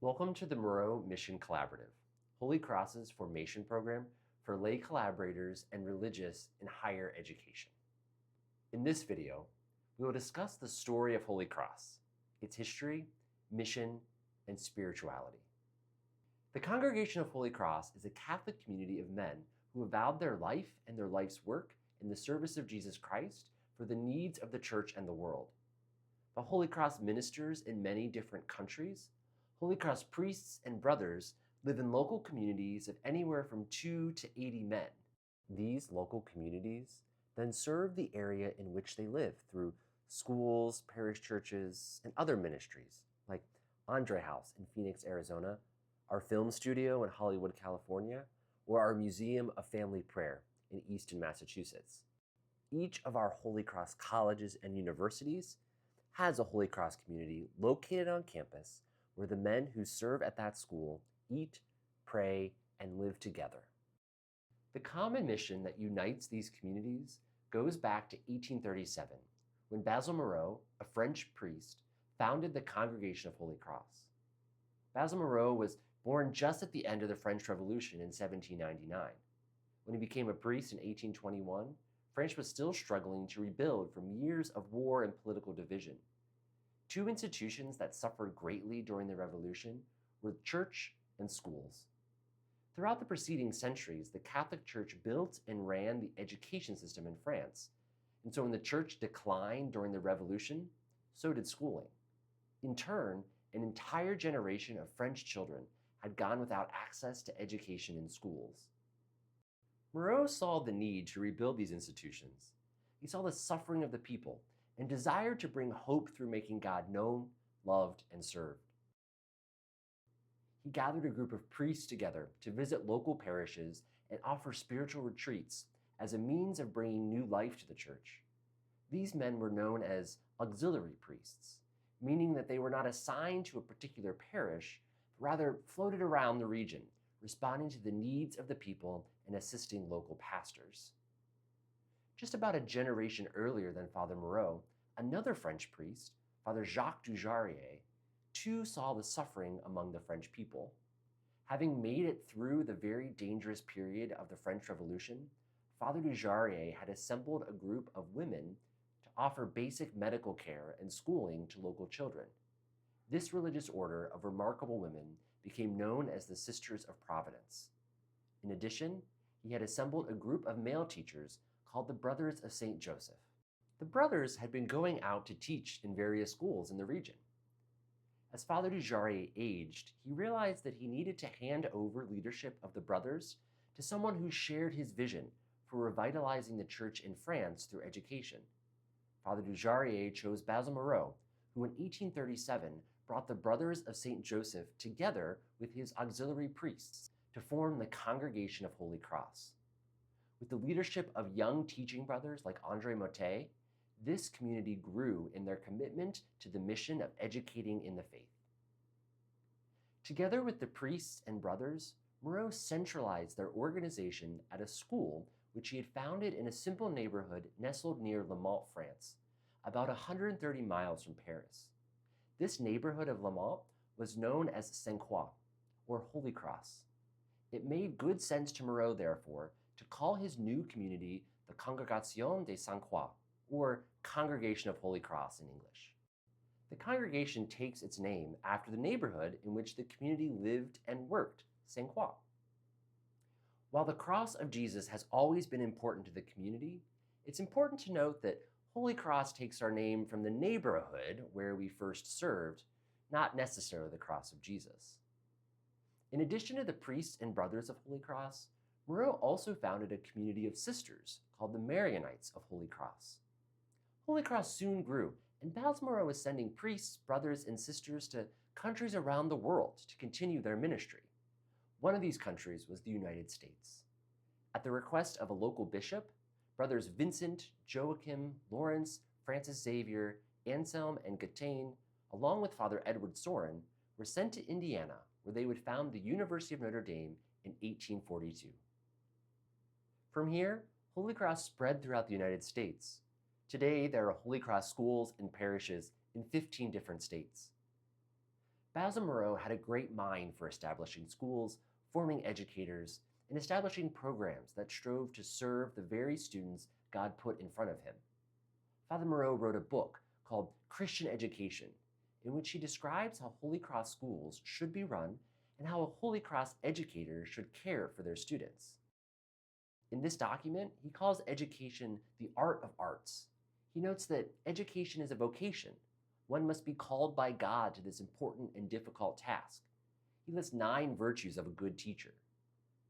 Welcome to the Moreau Mission Collaborative, Holy Cross's formation program for lay collaborators and religious in higher education. In this video, we will discuss the story of Holy Cross, its history, mission, and spirituality. The Congregation of Holy Cross is a Catholic community of men who have vowed their life and their life's work in the service of Jesus Christ for the needs of the church and the world. The Holy Cross ministers in many different countries. Holy Cross priests and brothers live in local communities of anywhere from 2 to 80 men. These local communities then serve the area in which they live through schools, parish churches, and other ministries, like Andre House in Phoenix, Arizona, our film studio in Hollywood, California, or our Museum of Family Prayer in Easton, Massachusetts. Each of our Holy Cross colleges and universities has a Holy Cross community located on campus where the men who serve at that school eat, pray, and live together. The common mission that unites these communities goes back to 1837, when Basil Moreau, a French priest, founded the Congregation of Holy Cross. Basil Moreau was born just at the end of the French Revolution in 1799. When he became a priest in 1821, France was still struggling to rebuild from years of war and political division. Two institutions that suffered greatly during the Revolution were the church and schools. Throughout the preceding centuries, the Catholic Church built and ran the education system in France. And so when the church declined during the Revolution, so did schooling. In turn, an entire generation of French children had gone without access to education in schools. Moreau saw the need to rebuild these institutions. He saw the suffering of the people and desired to bring hope through making God known, loved, and served. He gathered a group of priests together to visit local parishes and offer spiritual retreats as a means of bringing new life to the church. These men were known as auxiliary priests, meaning that they were not assigned to a particular parish, but rather floated around the region, responding to the needs of the people and assisting local pastors. Just about a generation earlier than Father Moreau, another French priest, Father Jacques Dujarier, too saw the suffering among the French people. Having made it through the very dangerous period of the French Revolution, Father Dujarier had assembled a group of women to offer basic medical care and schooling to local children. This religious order of remarkable women became known as the Sisters of Providence. In addition, he had assembled a group of male teachers called the Brothers of St. Joseph. The brothers had been going out to teach in various schools in the region. As Father Dujarier aged, he realized that he needed to hand over leadership of the brothers to someone who shared his vision for revitalizing the church in France through education. Father Dujarier chose Basil Moreau, who in 1837 brought the Brothers of St. Joseph together with his auxiliary priests to form the Congregation of Holy Cross. With the leadership of young teaching brothers like Andre Motet, this community grew in their commitment to the mission of educating in the faith. Together with the priests and brothers, Moreau centralized their organization at a school which he had founded in a simple neighborhood nestled near Le Mans, France, about 130 miles from Paris. This neighborhood of Le Mans was known as Sainte-Croix, or Holy Cross. It made good sense to Moreau, therefore, to call his new community the Congregation de Sainte-Croix, or Congregation of Holy Cross in English. The congregation takes its name after the neighborhood in which the community lived and worked, Sainte-Croix. While the cross of Jesus has always been important to the community, it's important to note that Holy Cross takes our name from the neighborhood where we first served, not necessarily the cross of Jesus. In addition to the priests and brothers of Holy Cross, Moreau also founded a community of sisters called the Marianites of Holy Cross. Holy Cross soon grew, and Basil Moreau was sending priests, brothers, and sisters to countries around the world to continue their ministry. One of these countries was the United States. At the request of a local bishop, Brothers Vincent, Joachim, Lawrence, Francis Xavier, Anselm, and Gatain, along with Father Edward Sorin, were sent to Indiana, where they would found the University of Notre Dame in 1842. From here, Holy Cross spread throughout the United States. Today, there are Holy Cross schools and parishes in 15 different states. Basil Moreau had a great mind for establishing schools, forming educators, and establishing programs that strove to serve the very students God put in front of him. Father Moreau wrote a book called Christian Education, in which he describes how Holy Cross schools should be run and how a Holy Cross educator should care for their students. In this document, he calls education the art of arts. He notes that education is a vocation. One must be called by God to this important and difficult task. He lists 9 virtues of a good teacher: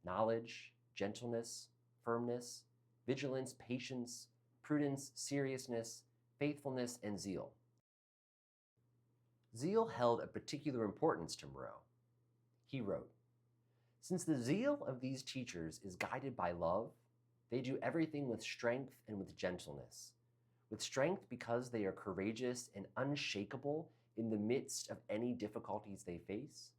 knowledge, gentleness, firmness, vigilance, patience, prudence, seriousness, faithfulness, and zeal. Zeal held a particular importance to Moreau. He wrote, "Since the zeal of these teachers is guided by love, they do everything with strength and with gentleness. With strength because they are courageous and unshakable in the midst of any difficulties they face.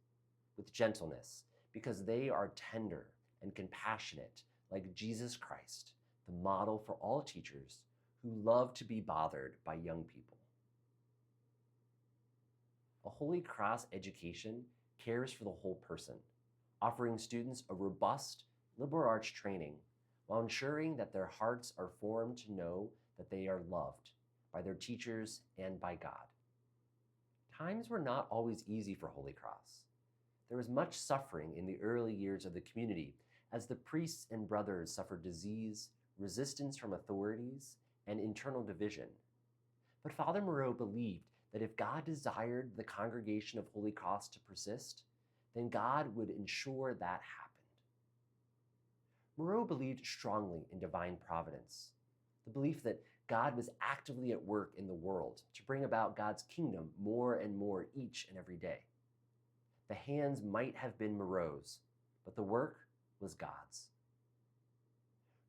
With gentleness because they are tender and compassionate like Jesus Christ, the model for all teachers who love to be bothered by young people." A Holy Cross education cares for the whole person, offering students a robust, liberal arts training while ensuring that their hearts are formed to know that they are loved by their teachers and by God. Times were not always easy for Holy Cross. There was much suffering in the early years of the community as the priests and brothers suffered disease, resistance from authorities, and internal division. But Father Moreau believed that if God desired the congregation of Holy Cross to persist, then God would ensure that happened. Moreau believed strongly in divine providence, the belief that God was actively at work in the world to bring about God's kingdom more and more each and every day. The hands might have been Moreau's, but the work was God's.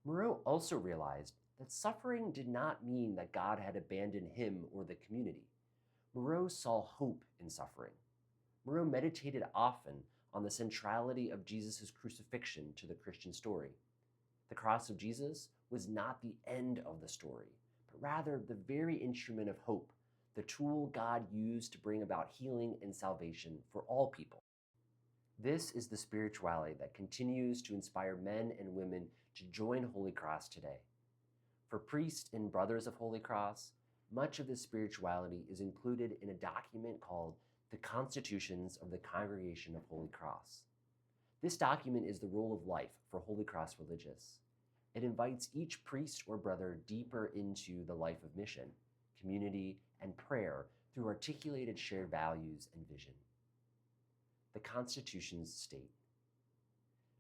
Moreau also realized that suffering did not mean that God had abandoned him or the community. Moreau saw hope in suffering. Moreau meditated often on the centrality of Jesus' crucifixion to the Christian story. The cross of Jesus was not the end of the story, but rather the very instrument of hope, the tool God used to bring about healing and salvation for all people. This is the spirituality that continues to inspire men and women to join Holy Cross today. For priests and brothers of Holy Cross, much of this spirituality is included in a document called the Constitutions of the Congregation of Holy Cross. This document is the rule of life for Holy Cross religious. It invites each priest or brother deeper into the life of mission, community, and prayer through articulated shared values and vision. The Constitutions state,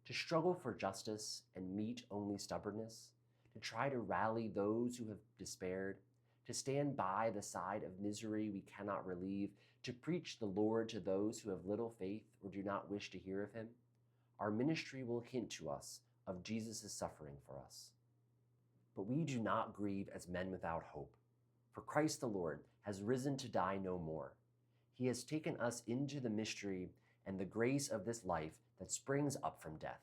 to struggle for justice and meet only stubbornness, to try to rally those who have despaired, to stand by the side of misery we cannot relieve, to preach the Lord to those who have little faith or do not wish to hear of him. Our ministry will hint to us of Jesus' suffering for us. But we do not grieve as men without hope, for Christ the Lord has risen to die no more. He has taken us into the mystery and the grace of this life that springs up from death.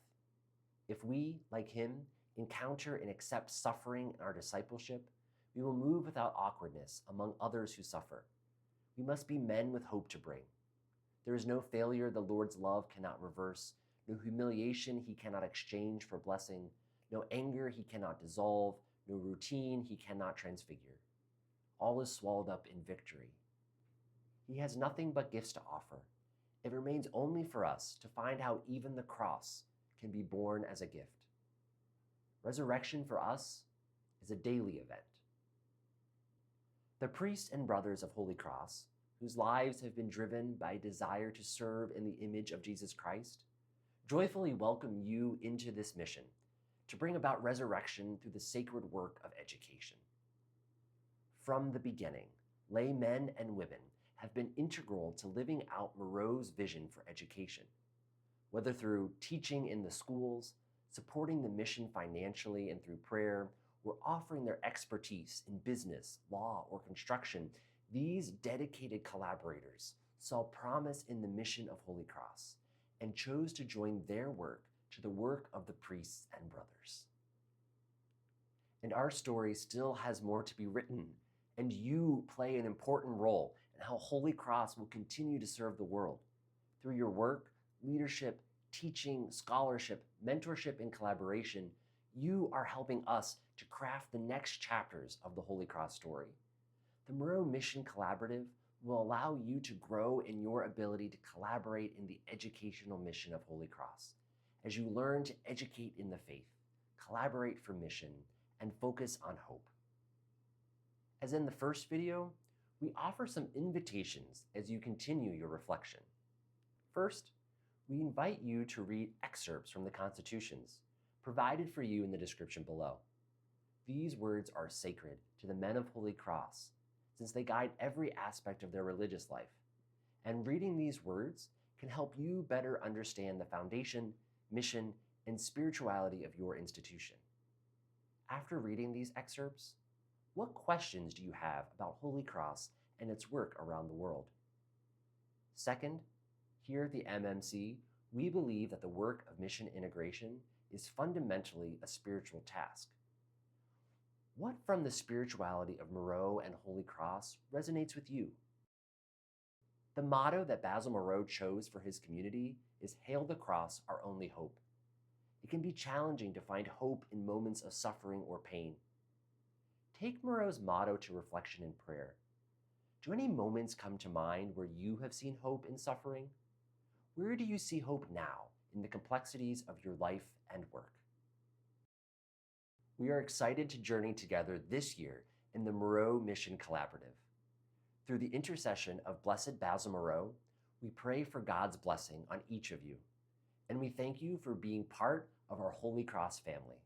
If we, like him, encounter and accept suffering in our discipleship, we will move without awkwardness among others who suffer. We must be men with hope to bring. There is no failure the Lord's love cannot reverse, no humiliation he cannot exchange for blessing, no anger he cannot dissolve, no routine he cannot transfigure. All is swallowed up in victory. He has nothing but gifts to offer. It remains only for us to find how even the cross can be borne as a gift. Resurrection for us is a daily event. The priests and brothers of Holy Cross, whose lives have been driven by a desire to serve in the image of Jesus Christ, joyfully welcome you into this mission to bring about resurrection through the sacred work of education. From the beginning, lay men and women have been integral to living out Moreau's vision for education, whether through teaching in the schools, supporting the mission financially and through prayer, or offering their expertise in business, law, or construction. These dedicated collaborators saw promise in the mission of Holy Cross and chose to join their work to the work of the priests and brothers. And our story still has more to be written, and you play an important role in how Holy Cross will continue to serve the world. Through your work, leadership, teaching, scholarship, mentorship, and collaboration, you are helping us to craft the next chapters of the Holy Cross story. The Moreau Mission Collaborative will allow you to grow in your ability to collaborate in the educational mission of Holy Cross as you learn to educate in the faith, collaborate for mission, and focus on hope. As in the first video, we offer some invitations as you continue your reflection. First, we invite you to read excerpts from the Constitutions provided for you in the description below. These words are sacred to the men of Holy Cross, since they guide every aspect of their religious life. And reading these words can help you better understand the foundation, mission, and spirituality of your institution. After reading these excerpts, what questions do you have about Holy Cross and its work around the world? Second, here at the MMC, we believe that the work of mission integration is fundamentally a spiritual task. What from the spirituality of Moreau and Holy Cross resonates with you? The motto that Basil Moreau chose for his community is "Hail the Cross, our only hope." It can be challenging to find hope in moments of suffering or pain. Take Moreau's motto to reflection and prayer. Do any moments come to mind where you have seen hope in suffering? Where do you see hope now in the complexities of your life and work? We are excited to journey together this year in the Moreau Mission Collaborative. Through the intercession of Blessed Basil Moreau, we pray for God's blessing on each of you, and we thank you for being part of our Holy Cross family.